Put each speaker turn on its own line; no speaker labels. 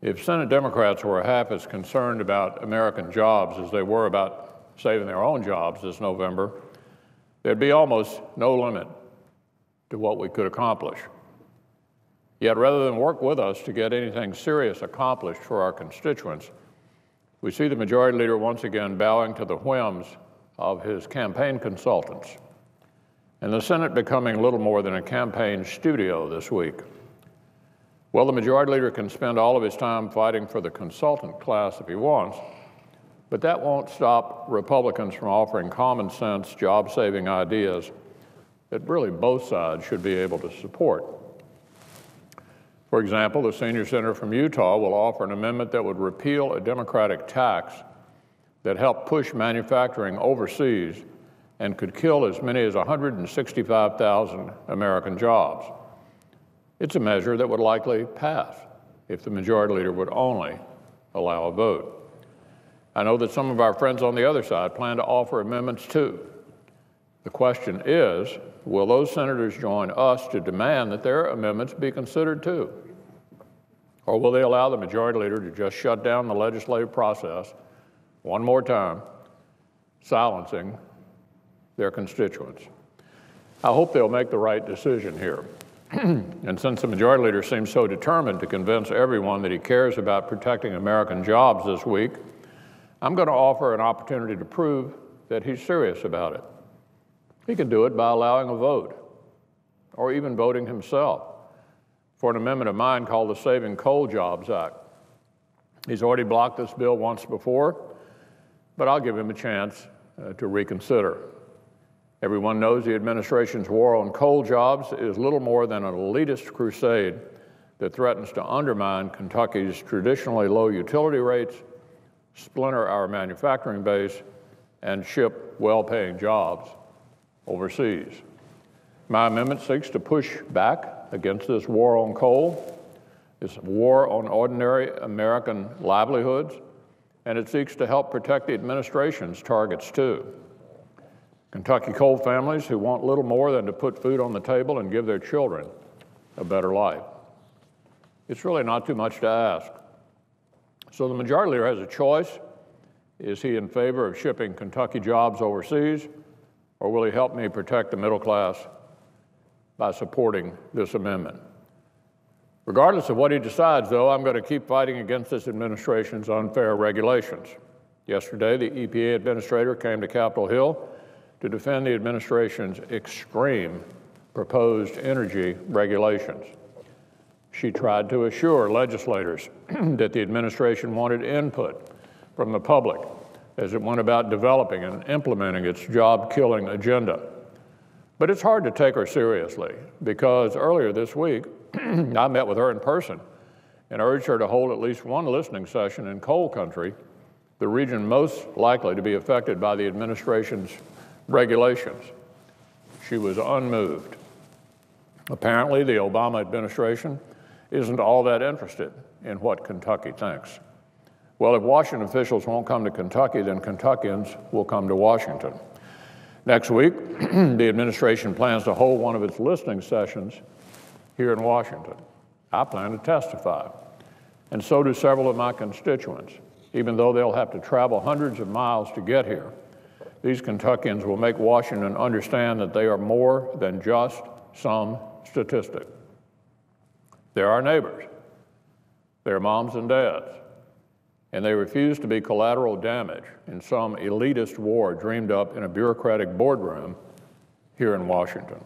If Senate Democrats were half as concerned about American jobs as they were about saving their own jobs this November, there'd be almost no limit to what we could accomplish. Yet rather than work with us to get anything serious accomplished for our constituents, we see the Majority Leader once again bowing to the whims of his campaign consultants, and the Senate becoming little more than a campaign studio this week. Well, the Majority Leader can spend all of his time fighting for the consultant class if he wants, but that won't stop Republicans from offering common sense, job-saving ideas that really both sides should be able to support. For example, the senior senator from Utah will offer an amendment that would repeal a Democratic tax that helped push manufacturing overseas and could kill as many as 165,000 American jobs. It's a measure that would likely pass if the Majority Leader would only allow a vote. I know that some of our friends on the other side plan to offer amendments too. The question is, will those senators join us to demand that their amendments be considered too? Or will they allow the Majority Leader to just shut down the legislative process one more time, silencing their constituents? I hope they'll make the right decision here. And since the Majority Leader seems so determined to convince everyone that he cares about protecting American jobs this week, I'm going to offer an opportunity to prove that he's serious about it. He can do it by allowing a vote, or even voting himself, for an amendment of mine called the Saving Coal Jobs Act. He's already blocked this bill once before, but I'll give him a chance to reconsider. Everyone knows the administration's war on coal jobs is little more than an elitist crusade that threatens to undermine Kentucky's traditionally low utility rates, splinter our manufacturing base, and ship well-paying jobs overseas. My amendment seeks to push back against this war on coal, this war on ordinary American livelihoods, and it seeks to help protect the administration's targets too. Kentucky coal families who want little more than to put food on the table and give their children a better life. It's really not too much to ask. So the Majority Leader has a choice. Is he in favor of shipping Kentucky jobs overseas, or will he help me protect the middle class by supporting this amendment? Regardless of what he decides, though, I'm going to keep fighting against this administration's unfair regulations. Yesterday, the EPA administrator came to Capitol Hill to defend the administration's extreme proposed energy regulations. She tried to assure legislators that the administration wanted input from the public as it went about developing and implementing its job-killing agenda. But it's hard to take her seriously because earlier this week, I met with her in person and urged her to hold at least one listening session in coal country, the region most likely to be affected by the administration's regulations. She was unmoved. Apparently, the Obama administration isn't all that interested in what Kentucky thinks. Well, if Washington officials won't come to Kentucky, then Kentuckians will come to Washington. Next week, the administration plans to hold one of its listening sessions here in Washington. I plan to testify, and so do several of my constituents. Even though they'll have to travel hundreds of miles to get here, these Kentuckians will make Washington understand that they are more than just some statistic. They're our neighbors. They're moms and dads. And they refuse to be collateral damage in some elitist war dreamed up in a bureaucratic boardroom here in Washington.